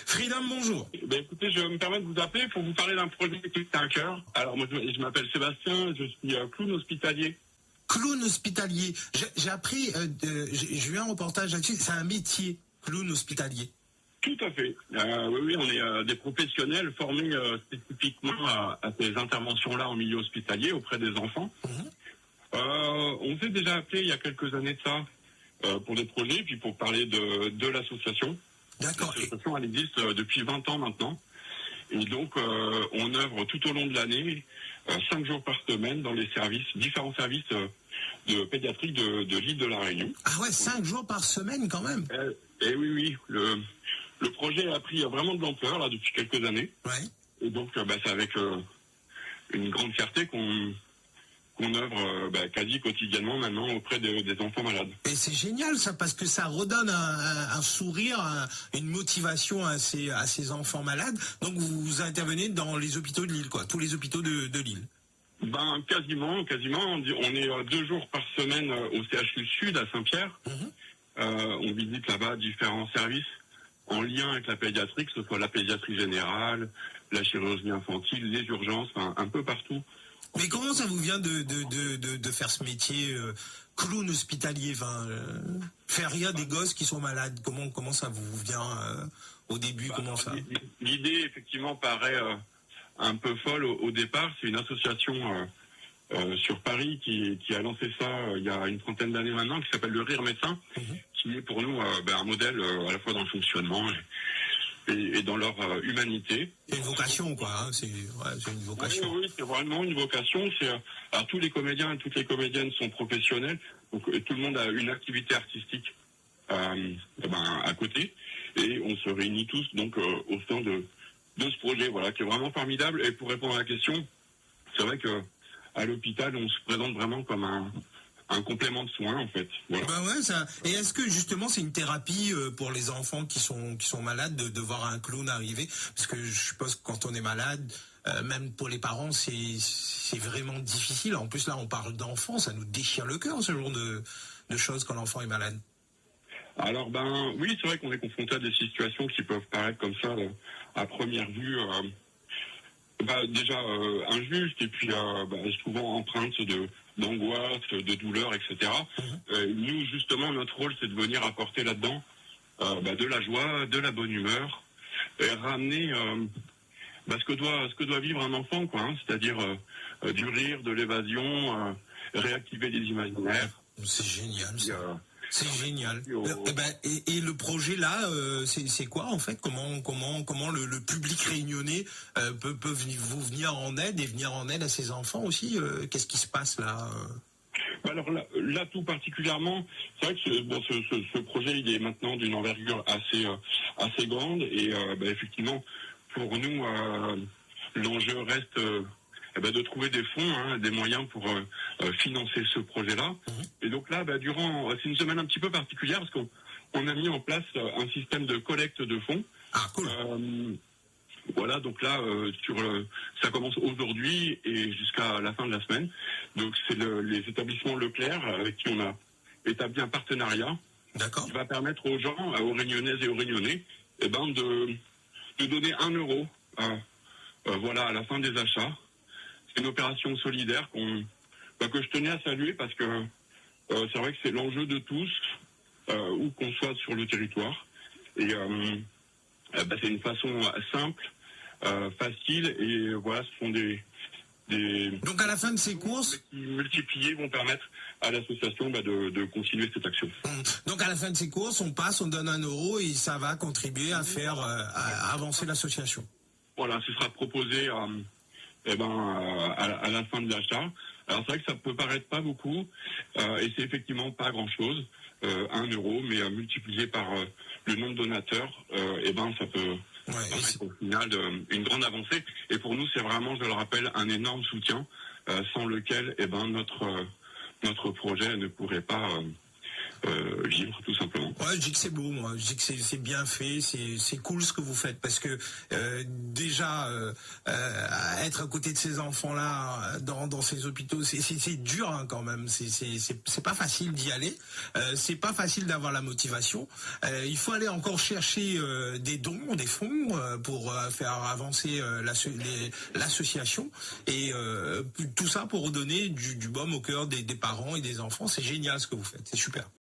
Freedom, bonjour. Écoutez, je me permets de vous appeler pour vous parler d'un projet qui est à cœur. Alors moi, je m'appelle Sébastien, je suis clown hospitalier. Clown hospitalier. J'ai appris, j'ai eu un reportage là-dessus, c'est un métier, clown hospitalier. Tout à fait. Oui, on est des professionnels formés spécifiquement à ces interventions-là en milieu hospitalier auprès des enfants. On s'est déjà appelé il y a quelques années de ça pour des projets, puis pour parler de l'association. D'accord. L'association, elle existe depuis 20 ans maintenant. Et donc, on œuvre tout au long de l'année, 5 jours par semaine, dans les différents services de pédiatrie de l'île de la Réunion. Ah ouais, 5 jours par semaine quand même. Et oui, le projet a pris vraiment de l'ampleur là depuis quelques années. Ouais. Et donc, c'est avec une grande fierté qu'on œuvre quasi quotidiennement maintenant auprès des enfants malades. Et c'est génial ça, parce que ça redonne un sourire, une motivation à ces enfants malades. Donc vous intervenez dans les hôpitaux de l'île, quoi, tous les hôpitaux de l'île. Quasiment. On est 2 jours par semaine au CHU Sud à Saint-Pierre. On visite là-bas différents services en lien avec la pédiatrie, que ce soit la pédiatrie générale, la chirurgie infantile, les urgences, un peu partout. Mais comment ça vous vient de faire ce métier clown hospitalier, faire rire des gosses qui sont malades? Comment ça vous vient au début? Comment ça? L'idée effectivement paraît un peu folle au départ. C'est une association sur Paris qui a lancé ça il y a une trentaine d'années maintenant, qui s'appelle le Rire Médecin, qui est pour nous un modèle à la fois dans le fonctionnement et dans leur humanité. C'est une vocation, quoi. Hein, c'est une vocation. Oui, c'est vraiment une vocation. Alors, tous les comédiens et toutes les comédiennes sont professionnels, donc tout le monde a une activité artistique à côté, et on se réunit tous donc au sein de ce projet, voilà, qui est vraiment formidable. Et pour répondre à la question, c'est vrai que à l'hôpital, on se présente vraiment comme un complément de soins, en fait. Voilà. Et est-ce que justement c'est une thérapie pour les enfants qui sont malades de voir un clown arriver? Parce que je suppose que quand on est malade, même pour les parents, c'est vraiment difficile. En plus là, on parle d'enfants, ça nous déchire le cœur, ce genre de choses quand l'enfant est malade. Alors oui, c'est vrai qu'on est confronté à des situations qui peuvent paraître comme ça à première vue. Déjà injuste, et puis souvent empreinte d'angoisse, de douleur, etc. Nous, justement, notre rôle, c'est de venir apporter là-dedans de la joie, de la bonne humeur, et ramener ce que doit vivre un enfant, quoi, hein, c'est-à-dire du rire, de l'évasion, réactiver les imaginaires. C'est génial, ça. C'est génial. Et le projet là, c'est quoi en fait? Comment le public réunionnais peut vous venir en aide et venir en aide à ces enfants aussi? Qu'est-ce qui se passe là? Alors là, tout particulièrement, c'est vrai que ce projet, il est maintenant d'une envergure assez grande, et effectivement, pour nous, l'enjeu reste de trouver des fonds, des moyens pour financer ce projet-là. Et donc là, c'est une semaine un petit peu particulière parce qu'on a mis en place un système de collecte de fonds. Ah, cool. Voilà, donc là, ça commence aujourd'hui et jusqu'à la fin de la semaine. Donc c'est les établissements Leclerc avec qui on a établi un partenariat. D'accord. Qui va permettre aux gens, aux Réunionnaises et aux Réunionnais, de donner 1 euro à la fin des achats. C'est une opération solidaire que je tenais à saluer parce que c'est vrai que c'est l'enjeu de tous, où qu'on soit sur le territoire. Et c'est une façon simple, facile, et voilà, ce sont des Donc à la fin de ces courses, qui multipliés vont permettre à l'association de continuer cette action. Donc à la fin de ces courses, on donne 1 euro et ça va contribuer à faire à avancer l'association. Voilà, ce sera proposé à la fin de l'achat. Alors c'est vrai que ça peut paraître pas beaucoup, et c'est effectivement pas grand-chose, 1 euro, mais multiplié par le nombre de donateurs, ça peut paraître au final une grande avancée. Et pour nous, c'est vraiment, je le rappelle, un énorme soutien, sans lequel notre projet ne pourrait pas vivre tout simplement. Ouais, je dis que c'est beau, moi. Je dis que c'est bien fait, c'est cool ce que vous faites, parce que déjà être à côté de ces enfants-là dans ces hôpitaux, c'est dur hein, quand même. C'est pas facile d'y aller. C'est pas facile d'avoir la motivation. Il faut aller encore chercher des dons, des fonds pour faire avancer l'association et tout ça pour donner du baume au cœur des parents et des enfants. C'est génial ce que vous faites. C'est super.